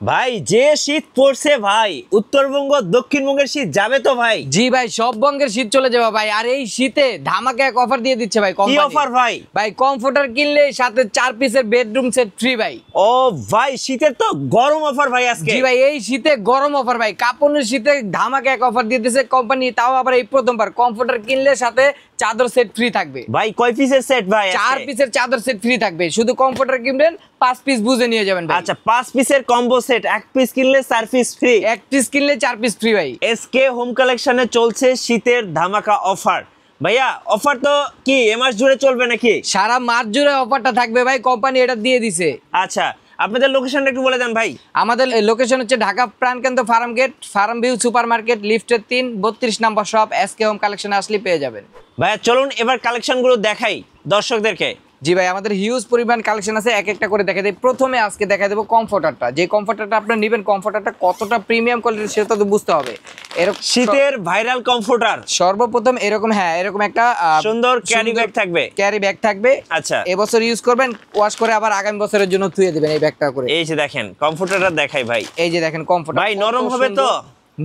ভাই যে শীত পড়ছে ভাই, উত্তরবঙ্গ দক্ষিণবঙ্গের শীত যাবে তো ভাই? জি ভাই, সব বঙ্গের শীত চলে যাবে ভাই। আর এই শীতে ধামাকা এক অফার দিয়ে দিচ্ছে ভাই কোম্পানি। কি অফার ভাই? ভাই কমফোর্টার কিনলে সাথে 4 পিসের বেডরুম সেট ফ্রি ভাই। ও ভাই, শীতের তো গরম অফার ভাই আজকে। জি ভাই, এই শীতে গরম অফার ভাই, কাপড়ের শীতে ধামাকা এক অফার দিয়ে দিচ্ছে কোম্পানি। তাও আবার এই প্রথমবার কমফোর্টার কিনলে সাথে চাদর সেট ফ্রি থাকবে ভাই। কয় পিসের সেট ভাই? 4 পিসের চাদর সেট ফ্রি থাকবে। শুধু কমফোর্টার কিনবেন 5 পিস বুঝে নিয়ে যাবেন ভাই। আচ্ছা, 5 পিসের কম্বো সেট, 1 পিস কিনলে 4 পিস ফ্রি, 1 পিস কিনলে 4 পিস ফ্রি ভাই। এসকে হোম কালেকশনে চলছে শীতের ধামাকা অফার। ভাইয়া অফার তো কি এ মাস জুড়ে চলবে নাকি? সারা মাস জুড়ে অফারটা থাকবে ভাই, কোম্পানি এটা দিয়ে দিছে। আচ্ছা, আপনাদের লোকেশনটা একটু বলে দেন ভাই। আমাদের লোকেশন হচ্ছে ঢাকা প্রাণকেন্দ্র Farmgate, Farm View Super Market, লিফটের 3, 32 নম্বর শপ। এসকে হোম কালেকশনে আসলে পেয়ে যাবেন। ভাইয়া চলুন এবার কালেকশনগুলো দেখাই দর্শকদেরকে। জি ভাই, আমাদের হিউজ পরিমাণ কালেকশন আছে, এক একটা করে দেখা দেয়। প্রথমে আজকে দেখা দেবো কমফোর্টারটা। যে কমফোর্টারটা আপনারা নেবেন, কমফোর্টারটা কতটা প্রিমিয়াম কোয়ালিটির সেটা তো বুঝতে হবে। এরকম শীতের ভাইরাল কমফোর্টার, সর্বপ্রথম এরকম এরকম একটা সুন্দর ক্যারি ব্যাগ থাকবে। ক্যারি ব্যাগ থাকবে। আচ্ছা, এবছর ইউজ করবেন, ওয়াশ করে আবার আগামী বছরের জন্য ধুয়ে দিবেন এই ব্যাগটা করে। এই যে দেখেন কমফোর্টারটা দেখাই ভাই। এই যে দেখেন কমফোর্টার ভাই নরম হবে তো?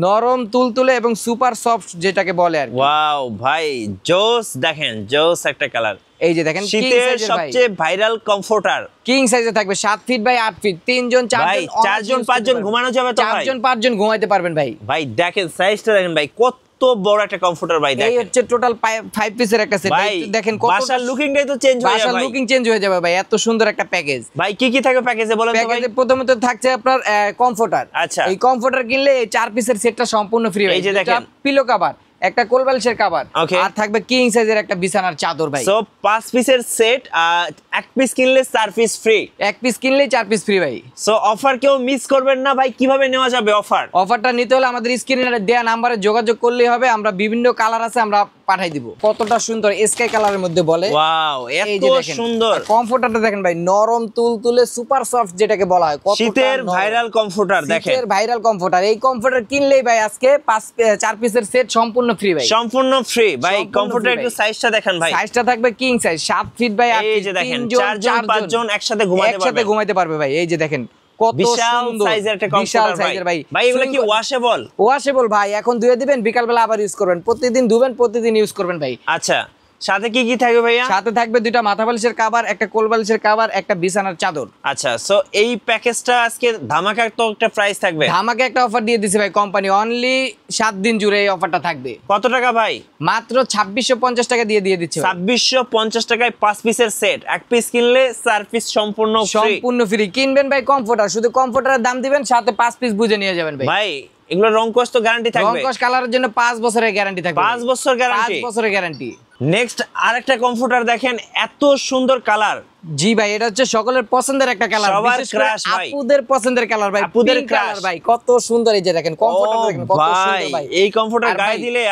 নরম তুলতুলে এবং সুপার সফট যেটাকে বলে আর কি। ওয়াও ভাই, জোস, দেখেন জোস একটা কালার। এই যে দেখেন শীতের সবচেয়ে ভাইরাল কমফোর্টার, কিং সাইজে থাকবে, 7 ফিট বাই 8 ফিট, 3 জন 4 ভাই, জন 4 জন 5 জন ঘুমানো যাবে তো ভাই? 4 জন 5 জন ঘুমাইতে পারবেন ভাই। ভাই দেখেন সাইজটা দেখেন ভাই, কত বড় একটা কমফোর্টার ভাই। দেখেন এই হচ্ছে টোটাল 5 পিসের একটা সেট ভাই। দেখেন কত বাসার লুকিংটাই তো চেঞ্জ হয়ে যাবে ভাই। বাসার লুকিং চেঞ্জ হয়ে যাবে ভাই, এত সুন্দর একটা প্যাকেজ। ভাই কি কি থাকবে প্যাকেজে বলেন তো ভাই? প্যাকেজে প্রথমত থাকছে আপনার কমফোর্টার। আচ্ছা, এই কমফোর্টার কিনলে এই 4 পিসের সেটটা সম্পূর্ণ ফ্রি ভাই। এই যে দেখেন পিলো কভার, একটা কোলবালিশের কভার, Okay. আর থাকবে কিং সাইজের একটা বিছানার চাদর ভাই। সো 5 পিসের সেট, 1 পিস কিনলে 4 পিস ফ্রি। 1 পিস কিনলেই 4 পিস ফ্রি ভাই। সো অফার কেউ মিস করবেন না ভাই। কিভাবে নেওয়া যাবে অফার? অফারটা নিতে হলে আমাদের স্ক্রিনে দেয়া নাম্বারে যোগাযোগ করলেই হবে। আমরা বিভিন্ন কালার আছে, আমরা পাঠাই দিব। কতটা সুন্দর স্কাই কালারের মধ্যে বলে। ওয়াও, এত সুন্দর কমফোর্টারটা দেখেন ভাই, নরম তুলতুলে সুপার সফট যেটাকে বলা হয়। শীতের ভাইরাল কমফোর্টার দেখেন। শীতের ভাইরাল কমফোর্টার। এই কমফোর্টার কিনলেই ভাই আজকে 4 পিসের সেট সম্পূর্ণ ফ্রি ভাই। সম্পূর্ণ ফ্রি ভাই। কমফোর্টার একটু সাইজটা দেখেন ভাই। সাইজটা থাকবে কিং সাইজ, 7 ফিট বাই 8 এই ফিট, যে দেখেন 3 জন 4 জন 5 জন একসাথে ঘুমাইতে পারবে ভাই। এই যে দেখেন কত বিশাল সুন্দর সাইজের একটা বিশাল কমফোর্টার সাইজের ভাই। ভাই এগুলো কি ওয়াশেবল? ওয়াশেবল ভাই, এখন ধুয়ে দিবেন, বিকাল বেলা আবার ইউজ করবেন, প্রতিদিন ধুবেন, প্রতিদিন ইউজ করবেন ভাই। আচ্ছা, সাথে কি কি থাকবে ভাইয়া? সাথে থাকবে 2টা মাথা বালিশের কভার, একটা কোল বালিশের কভার, একটা বিছানার চাদর। আচ্ছা, সো এই প্যাকেজটা আজকে ধামাকা তো একটা প্রাইস থাকবে। ধামাকা একটা অফার দিয়ে দিছে ভাই কোম্পানি, অনলি 7 দিন জুড়ে এই অফারটা থাকবে। কত টাকা ভাই? মাত্র 2650 টাকা দিয়ে দিচ্ছে। 2650 টাকায় 5 পিসের সেট, 1 পিস কিনলে 4 পিস সম্পূর্ণ ফ্রি। কিনবেন ভাই কমফোর্টার, শুধু কমফোর্টারের দাম দিবেন, সাথে 5 পিস বুঝে নিয়ে যাবেন ভাই। ভাই এগুলো রং কস তো গ্যারান্টি থাকবে? রং কস কালারের জন্য 5 বছরের গ্যারান্টি থাকবে। 5 বছর গ্যারান্টি? 5 বছরের গ্যারান্টি। নেক্সট আরেকটা কমফোর্টার দেখেন, এত সুন্দর কালার। জি ভাই, এটা হচ্ছে সকলের পছন্দের একটা কালার, বিশেষ করে আপুদের পছন্দের কালার ভাই। আপুদের কালার ভাই, কত সুন্দর। এই যে দেখেন কমফোর্টার দেখেন কত সুন্দর ভাই। এই কমফোর্টার গায়ে দিলে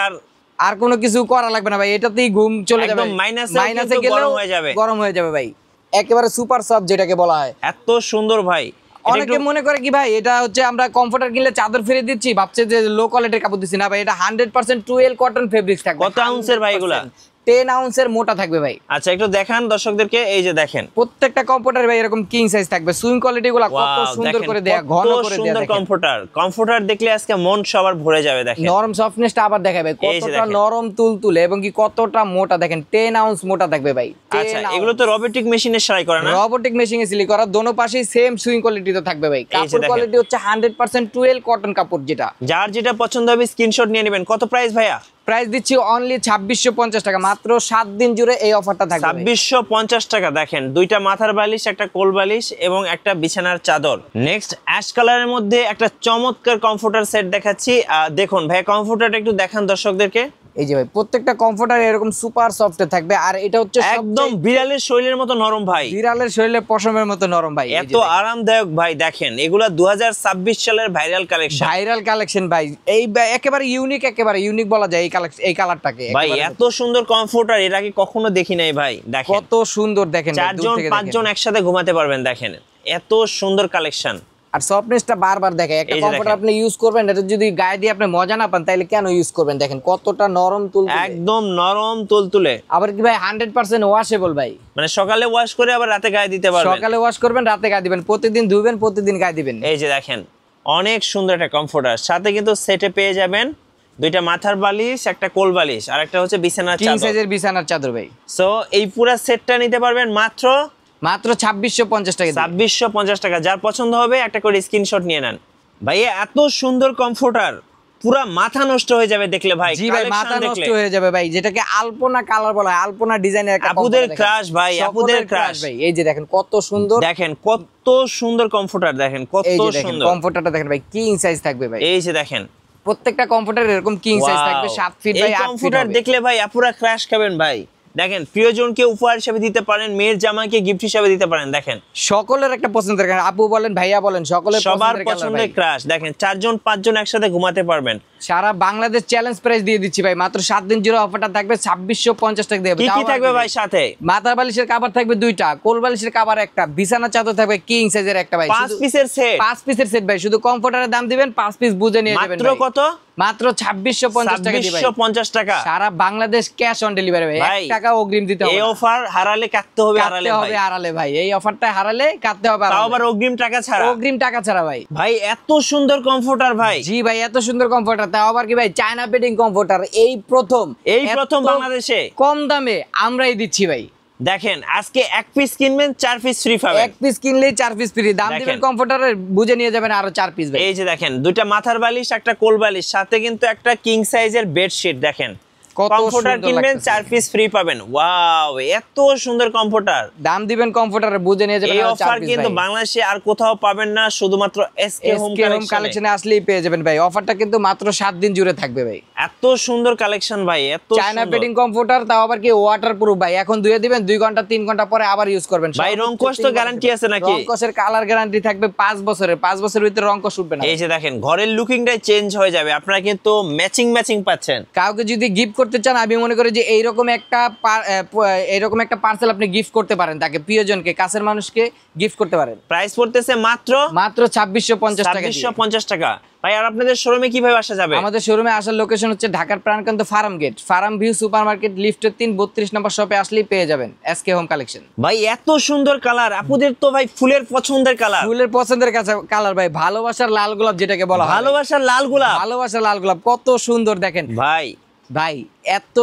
আর কোনো কিছু করা লাগবে না ভাই, এটাতেই ঘুম চলে যাবে। একদম মাইনাসে গরম হয়ে যাবে ভাই। একেবারে সুপার সফট যেটাকে বলা হয়। এত সুন্দর ভাই। অনেকে মনে করে কি ভাই এটা হচ্ছে আমরা কমফোর্টার কিনলে চাদর ফিরে দিচ্ছি, ভাবছে যে লো কোয়ালিটির কাপড় দিচ্ছি। না ভাই, এটা 100% টুয়েল কটন ফেব্রিক্স থাকবে। কত আউন্সের ভাই এগুলা? 10 আউন্সের মোটা থাকবে ভাই। আচ্ছা, একটু দেখান দর্শকদেরকে। এই যে দেখেন প্রত্যেকটা কমফোর্টার ভাই এরকম কিং সাইজ থাকবে। সুইং কোয়ালিটি গুলো কত সুন্দর করে দেয়া, ঘন করে দেয়া। সুন্দর কমফোর্টার দেখলে আজকে মন সবার ভরে যাবে। দেখেন নরম সফটনেসটা আবার দেখাবে, কতটা নরম তুলতুলে এবং কি কতটা মোটা। দেখেন 10 আউন্স মোটা থাকবে ভাই। আচ্ছা, এগুলো তো রোবোটিক মেশিনে সেলাই করা না? রোবোটিক মেশিনে সেলাই করা, দোনো পাশেই সেম সুইং কোয়ালিটি তো থাকবে ভাই। কাপড় কোয়ালিটি হচ্ছে 100% টুয়েল কটন কাপড়। যার যেটা পছন্দ হবে স্ক্রিনশট নিয়ে নেবেন। কত প্রাইস ভাইয়া? প্রাইস দিচ্ছি অনলি 2650 টাকা, মাত্র 7 দিন জুড়ে এই অফারটা থাকবে। 2650 টাকা। দেখেন 2টা মাথার বালিশ, একটা কোল বালিশ এবং একটা বিছানার চাদর। নেক্সট অ্যাশ কালারের মধ্যে একটা চমৎকার কমফোর্টার সেট দেখাচ্ছি। দেখুন ভাই, কমফোর্টারটা একটু দেখান দর্শকদেরকে। এই যে ভাই, প্রত্যেকটা কমফোর্টার এরকম সুপার সফট থাকবে। আর এটা হচ্ছে একদম বিড়ালের শরীরের মতো নরম ভাই। বিড়ালের শরীরে পশমের মতো নরম ভাই, এত আরামদায়ক ভাই। দেখেন এগুলা 2026 সালের ভাইরাল কালেকশন ভাই। এই একেবারে ইউনিক বলা যায় এই কালারটাকে ভাই। এত সুন্দর কমফোর্টার এর আগে কখনো দেখি নাই ভাই। দেখেন কত সুন্দর। দেখেন 4 জন 5 জন একসাথে ঘুমাতে পারবেন। দেখেন এত সুন্দর কালেকশন। আর সফটনেসটা বারবার দেখে একটা এই যে কমফোর্টার দেখেন। আপনি ইউজ করবেন, এটা যদি গায়ে দিয়ে আপনি মজা না পান তাহলে কেন ইউজ করবেন? দেখেন কতটা নরম তুলতুলে। একদম নরম তুলতুলে, আবার কি ভাই 100% ওয়াশেবল ভাই। মানে সকালে ওয়াশ করে আবার রাতে গায়ে দিতে পারবেন। সকালে ওয়াশ করবেন, রাতে গায়ে দিবেন, প্রতিদিন ধুবেন, প্রতিদিন গায়ে দিবেন। এই যে দেখেন অনেক সুন্দর একটা কমফোর্টার, সাথে কিন্তু সেটে পেয়ে যাবেন দুইটা মাথার বালিশ, একটা কোল বালিশ, আর একটা হচ্ছে বিছানার কিং চাদর। সাইজের বিছানার চাদর ভাই। সো এই পুরো সেটটা নিতে পারবেন মাত্র 2650 টাকা দিয়ে। 2650 টাকা। যার পছন্দ হবে একটা করে স্ক্রিনশট নিয়ে নেন। ভাইয়া এত সুন্দর কমফোর্টার, পুরা মাথা নষ্ট হয়ে যাবে দেখলে ভাই। জি ভাই, মাথা নষ্ট হয়ে যাবে ভাই, যেটাকে আলপনা কালার বলা হয়, আলপনা ডিজাইনের একটা আপুদের comforter ক্রাশ ভাই, দেখেন। আপুদের সকলের ক্রাশ ভাই। এই যে দেখেন কত সুন্দর, দেখেন কত সুন্দর কমফোর্টার, দেখেন কত এই যে দেখেন সুন্দর কমফোর্টারটা দেখেন ভাই, কিং সাইজ থাকবে ভাই। এই যে দেখেন প্রত্যেকটা কমফোর্টার এরকম কিং সাইজ Wow! থাকবে, 7 ফিট এই বাই 8 ফিট কমফোর্টার হবে। দেখলে ভাই আপুরা ক্রাশ খাবেন ভাই। দেখেন প্রিয়জনকে উপহার হিসেবে দিতে পারেন, মেয়ের জামাইকে গিফট হিসেবে দিতে পারেন। দেখেন সকলের একটা পছন্দের কালার, আপু বলেন ভাইয়া বলেন, সকলের সবার পছন্দের কালার পছন্দের ভাই। ক্রাশ। দেখেন 4 জন 5 জন একসাথে ঘুমাতে পারবেন। সারা বাংলাদেশ চ্যালেঞ্জ প্রাইস দিয়ে দিচ্ছি ভাই, মাত্র 7 দিন জিরো অফারটা থাকবে 2650 টাকা দিয়ে। কি কি থাকবে ভাই সাথে? মাথার বালিশের কভার থাকবে 2টা, কোল বালিশের কভার একটা, বিছানা চাদর থাকবে কিং সাইজের একটা ভাই। 5 পিসের সেট, 5 পিসের সেট ভাই, শুধু কমফোর্টারের দাম দিবেন, 5 পিস বুঝে নিয়ে যাবেন মাত্র ভাই। কত? মাত্র 2650 টাকা দিবেন ভাই। 2650 টাকা। সারা বাংলাদেশ ক্যাশ অন ডেলিভারি ভাই, ভাই, 1 টাকা অগ্রিম দিতে হবে এই না। অফার হারালে কাটতে হবে আড়ালে কাটতে ভাই। হবে আড়ালে ভাই, এই অফারটা হারালে কাটতে হবে তাও আড়ালে। আবার অগ্রিম টাকা ছাড়া। অগ্রিম টাকা ছাড়া ভাই। ভাই এত সুন্দর কমফোর্টার ভাই। জি ভাই, এত সুন্দর কমফোর্টার, তাও আবার কি ভাই চায়না বেডিং কমফোর্টার, এই প্রথম প্রথম এত বাংলাদেশে কম দামে আমরাই দিচ্ছি ভাই। দেখেন আজকে 1 পিস কিনবেন 4 পিস ফ্রি পাবেন। 1 পিস কিনলেই 4 পিস ফ্রি, দাম দেখেন। দিবেন কমফোর্টারের, বুঝে নিয়ে যাবেন আরো 4 পিস ভাই। এই যে দেখেন দুইটা মাথার বালিশ, একটা কোল বালিশ, সাথে কিন্তু একটা কিং সাইজের বেডশিট। দেখেন কত কমফোর্টার সুন্দর কিনবেন লাগতেছে। 4 পিস ফ্রি পাবেন। ওয়াও, এত সুন্দর কমফোর্টার। দাম দিবেন কমফোর্টারের, বুঝে নিয়ে যাবেন এই আরো 4 অফার পিস কিন্তু ভাই। বাংলাদেশে আর কোথাও পাবেন না, শুধুমাত্র এসকে হোম এসকে হোম কালেকশনে। কালেকশনে আসলেই পেয়ে যাবেন ভাই। অফারটা কিন্তু মাত্র 7 দিন জুড়ে থাকবে ভাই। এত সুন্দর কালেকশন ভাই, এত চায়না সুন্দর। বেডিং কমফোর্টার, তাও আবার কি ওয়াটার প্রুফ ভাই। এখন ধুয়ে দিবেন, 2 ঘন্টা 3 ঘন্টা পরে আবার ইউজ করবেন ভাই, রং কষ তো গ্যারান্টি আছে নাকি? রংকশের কালার গ্যারান্টি থাকবে 5 বছরের, 5 বছরের ভিতরে রংকশ উঠবে না। এই যে দেখেন ঘরের লুকিংটাই চেঞ্জ হয়ে যাবে, আপনারা কিন্তু ম্যাচিং পাচ্ছেন। কাউকে যদি গিফট করতে চান, আমি মনে করি যে এইরকম একটা পার্সেল আপনি গিফট করতে পারেন, তাকে প্রিয়জনকে, কাছের মানুষকে গিফট করতে পারেন। প্রাইস পড়তেছে মাত্র 2650 টাকা দিয়ে। 2650 টাকা। ভাই আর আপনাদের শোরুমে কিভাবে আসা যাবে? আমাদের শোরুমে আসার লোকেশন হচ্ছে ঢাকার প্রাণকেন্দ্র Farmgate, Farm View Supermarket, লিফটের 3 32 নম্বর শপে আসলেই পেয়ে যাবেন এসকে হোম কালেকশন। ভাই এত সুন্দর কালার, আপুদের তো ভাই ফুলের পছন্দের কালার। ফুলের পছন্দের কালার ভাই, ভালোবাসার লাল গোলাপ যেটাকে বলা হয়। ভালোবাসার লাল গোলাপ। ভালোবাসার লাল গোলাপ কত সুন্দর দেখেন ভাই ভাই, এত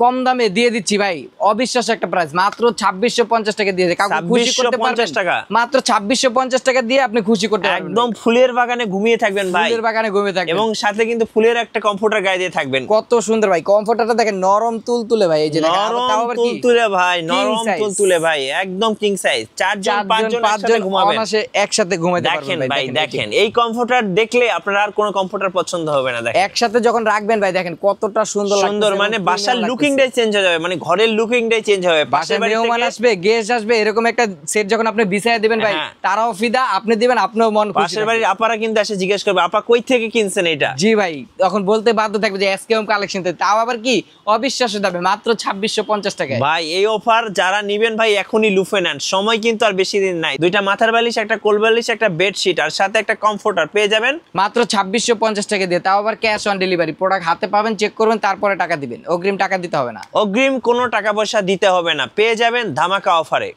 কম দামে দিয়ে দিচ্ছি ভাই, অবিশ্বাস্য একটা প্রাইস, মাত্র 2650 টাকা দিয়ে কাউকে খুশি করতে পারবেন। 2650 টাকা। মাত্র 2650 টাকা দিয়ে আপনি খুশি করতে পারবেন। একদম ফুলের বাগানে ঘুমিয়ে থাকবেন ভাই, ফুলের বাগানে ঘুমিয়ে থাকবেন। এবং সাথে কিন্তু ফুলের একটা কমফোর্টার গায়ে দিয়ে থাকবেন। কত সুন্দর ভাই, কমফোর্টারটা দেখেন নরম তুলতুলে ভাই। এই যে দেখেন, নরম তাও আবার কি তুলতুলে ভাই, নরম size। তুলতুলে ভাই, একদম কিং সাইজ। 4 জন 5 জন একসাথে ঘুমাবেন। অনায়াসে একসাথে ঘুমাতে পারবেন দেখেন ভাই। ভাই, দেখেন এই কমফোর্টার দেখলে আপনার আর কোনো কমফোর্টার পছন্দ হবে না। দেখেন একসাথে যখন রাখবেন ভাই, দেখেন কতটা সুন্দর সুন্দর, লাগতেছে মানে এবং বাসার premium লুকিংটাই চেঞ্জ হয়ে যাবে, মানে ঘরের লুকিংটাই চেঞ্জ হবে। বাসায় পাশের বাড়ি মেহমান থেকে আসবে, গেস্ট আসবে, এরকম একটা সেট যখন আপনি বিছায় দিবেন ভাই, হ্যাঁ। তারাও ফিদা, আপনি দিবেন, আপনিও মন খুশি পাশের থাকবে। বাড়ির আপারা কিন্তু এসে জিজ্ঞেস করবে, আপা কই থেকে কিনছেন এটা? জি ভাই, তখন বলতে বাধ্য থাকবে যে এসকে হোম কালেকশন থেকে, তাও আবার কি অবিশ্বাস্য দামে, মাত্র 2650 টাকায়। ভাই এই অফার যারা নিবেন ভাই এখনই লুফে নেন, সময় কিন্তু আর বেশি দিন নাই। দুইটা মাথার বালিশ, একটা কোল বালিশ, একটা বেডশিট, আর সাথে একটা কমফোর্টার পেয়ে যাবেন মাত্র 2650 টাকা দিয়ে, তাও আবার ক্যাশ অন ডেলিভারি। প্রোডাক্ট হাতে পাবেন, চেক করবেন, তারপরে টাকা দিবেন, অগ্রিম টাকা দিতে হবে না। অগ্রিম কোনো টাকা পয়সা দিতে হবে না, পেয়ে যাবেন ধামাকা অফারে।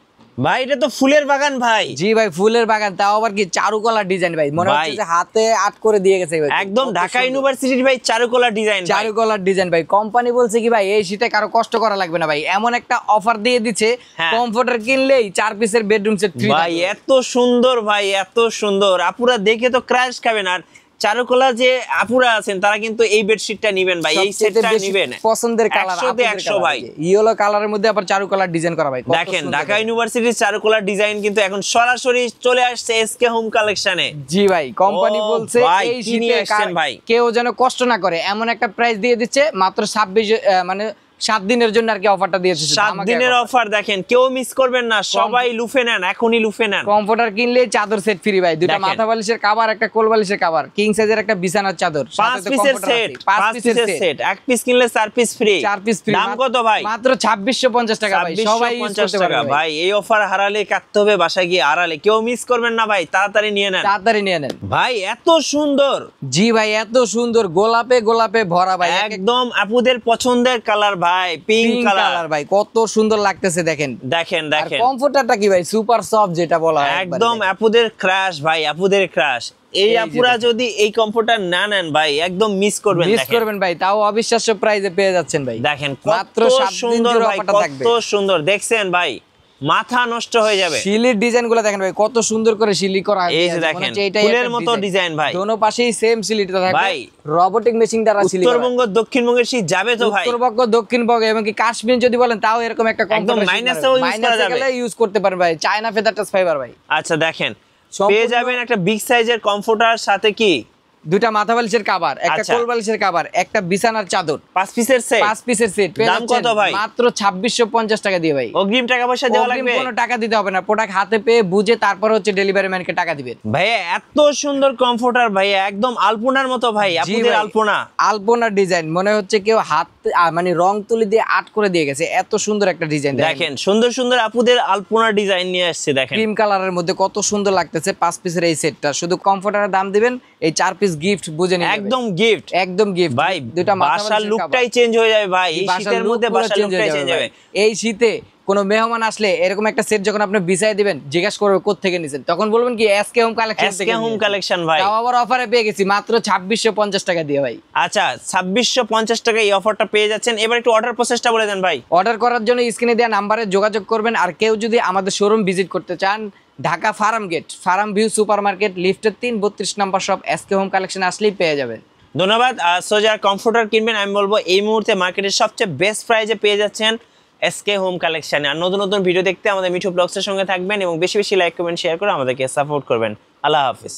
ভাই এটা তো ফুলের বাগান ভাই। জি ভাই, ফুলের বাগান, তাও আবার কি চারুকলার ডিজাইন ভাই, মনে ভাই। হচ্ছে যে হাতে আর্ট করে দিয়ে গেছে ভাই। একদম কত ঢাকা সুন্দর। ইউনিভার্সিটির ভাই চারুকলা ডিজাইন। চারুকলার ডিজাইন ভাই, কোম্পানি বলছে কি ভাই এই শীতে কারো কষ্ট করা লাগবে না ভাই, এমন একটা অফার দিয়ে দিচ্ছে, হ্যাঁ। কমফোর্টার কিনলেই 4 পিসের বেডরুম সেট ফ্রি ভাই এত সুন্দর, ভাই এত সুন্দর, আপুরা দেখে তো ক্রাশ খাবেন। আর চারুকলা যে আপুরা আছেন তারা কিন্তু এই বেডশিটটা নিবেন ভাই, এই সেটটা নিবেন। পছন্দের কালার 100 তে 100 ভাই। ইয়েলো কালারের মধ্যে আবার চারুকলার ডিজাইন করা ভাই, কত দেখেন সুন্দর ঢাকা দেখেন। ইউনিভার্সিটির চারুকলার ডিজাইন কিন্তু এখন সরাসরি চলে আসছে এসকে হোম কালেকশনে। জি ভাই, কোম্পানি ও বলছে ভাই, এই কি নিয়ে শীতে আসছেন ভাই? কেউ যেন কষ্ট না করে এমন একটা প্রাইস দিয়ে দিচ্ছে, মাত্র 26 মানে 7 দিনের জন্য আর কি অফারটা দিয়েছে 7 দিনের অফার দেখেন, কেউ মিস করবেন না, সবাই লুফে নেন, এখনই লুফে নেন। কমফোর্টার কিনলে চাদর সেট ফ্রি ভাই, দুটো দেখেন। মাথা বালিশের কভার, একটা কোল বালিশের কভার, কিং সাইজের একটা বিছানার চাদর, 5 পিসের সেট, 5 পিসের সেট, এক পিস কিনলে 4 পিস ফ্রি। 4 piece free. দাম কত ভাই? মাত্র 2650 টাকা ভাই, সবাই ইউজ 2650 করতে টাকা পারবে ভাই। এই অফার হারালে কাটতে হবে বাসায় গিয়ে আড়ালে, কেউ মিস করবেন না ভাই, তাড়াতাড়ি নিয়ে নেন তাড়াতাড়ি নিয়ে নেন ভাই। এত সুন্দর, জি ভাই, এত সুন্দর, গোলাপে গোলাপে ভরা ভাই, একদম আপুদের পছন্দের কালার ভাই, পিঙ্ক পিঙ্ক কালার। কালার ভাই, কত সুন্দর লাগতেছে দেখেন। দেখেন আর দেখেন, কমফোর্টারটা কি ভাই, সুপার সফট যেটা বলা হয় একদম আপুদের ক্রাশ ভাই, আপুদের ক্রাশ। এই যে আপুরা দেখেন। যদি এই কম্পিউটার না নেন ভাই, একদম মিস করবেন। মিস দেখেন করবেন ভাই, তাও অবিশ্বাস্য প্রাইসে পেয়ে যাচ্ছেন ভাই। দেখেন মাত্র কত 7 দিন সুন্দর জুড়ে ভাই, অফারটা থাকবে। কত সুন্দর দেখছেন ভাই, মাথা নষ্ট হয়ে যাবে। শিলির ডিজাইন গুলো দেখেন ভাই, কত সুন্দর করে শিলি করা এই যে আছে, মনে দেখেন, হচ্ছে এটাই ফুলের একটা মতো ডিজাইন ভাই। দোনো পাশেই সেম শিলিটা থাকবে ভাই, রোবোটিক মেশিন দ্বারা শিলি করা। উত্তরবঙ্গ দক্ষিণবঙ্গের শীত যাবে তো ভাই। উত্তরবঙ্গ দক্ষিণবঙ্গ এবং কি কাশ্মীর যদি বলেন তাও এরকম একটা একদম মাইনাসেও ইউজ করা যাবে। ইউজ করতে পারবেন ভাই, চায়না ফেদার টাচ ফাইবার ভাই। আচ্ছা দেখেন, সম্পূর্ণ- পেয়ে যাবেন একটা বিগ সাইজের কমফোর্টার, সাথে কি দুটা মাথা বালিশের কভার, একটা আচ্ছা। কোল বালিশের কভার, একটা বিছানার চাদর, 5 পিসের সেট। 5 পিসের সেট পেয়ে দাম যাচ্ছেন কত ভাই? মাত্র 2650 টাকা দিয়ে ভাই। অগ্রিম টাকা পয়সা দেওয়া অগ্রিম লাগবে? কোনো টাকা দিতে হবে না, প্রোডাক্ট হাতে পেয়ে বুঝে তারপর হচ্ছে ডেলিভারি ম্যানকে টাকা দিবেন। ভাইয়া এত সুন্দর কমফোর্টার ভাইয়া, একদম আলপনার মতো ভাই, জি আপুদের ভাই। আলপনা। আলপনার ডিজাইন মনে হচ্ছে কেউ হাত মানে রং তুলি দিয়ে আর্ট করে দিয়ে গেছে, এত সুন্দর একটা ডিজাইন দেখেন সুন্দর সুন্দর আপুদের আলপনার ডিজাইন নিয়ে আসছে দেখেন। ক্রিম কালারের মধ্যে কত সুন্দর লাগতেছে। 5 পিসের এই সেটটা শুধু কমফোর্টারের দাম দিবেন, এই 4 পিস গিফট বুঝে নিন, একদম গিফট একদম গিফট ভাই, দুটা বাসার লুকটাই চেঞ্জ হয়ে যাবে ভাই, এই শীতের মধ্যে বাসার লুকটাই চেঞ্জ হবে। এই শীতে কোনো মেহমান আসলে এরকম একটা সেট যখন আপনি বিছাই দিবেন, জিজ্ঞাসা করবে কোথা থেকে নিছেন, তখন বলবেন কি এসকে হোম কালেকশন থেকে। এসকে হোম কালেকশন ভাই, তাও আবার অফারে পেয়ে গেছি মাত্র 2650 টাকা দিয়ে ভাই। আচ্ছা 2650 টাকা এই অফারটা পেয়ে যাচ্ছেন। এবার একটু অর্ডার প্রসেসটা বলে দেন ভাই। অর্ডার করার জন্য স্ক্রিনে দেওয়া নাম্বারে যোগাযোগ করবেন। আর কেউ যদি আমাদের শোরুম ভিজিট করতে চান, Dhaka Farmgate, Farm View Super Market, লিফটের 3 32 নম্বর শপ, এসকে হোম কালেকশন আসলেই পেয়ে যাবেন। ধন্যবাদ। সো যারা কমফোর্টার কিনবেন, আমি বলবো এই মুহূর্তে মার্কেটের সবচেয়ে বেস্ট প্রাইজে পেয়ে যাচ্ছেন এসকে হোম কালেকশনে। আর নতুন নতুন ভিডিও দেখতে আমাদের মিঠু ব্লগসের সঙ্গে থাকবেন এবং বেশি বেশি লাইক কমেন্ট শেয়ার করে আমাদেরকে সাপোর্ট করবেন। আল্লাহ হাফিজ।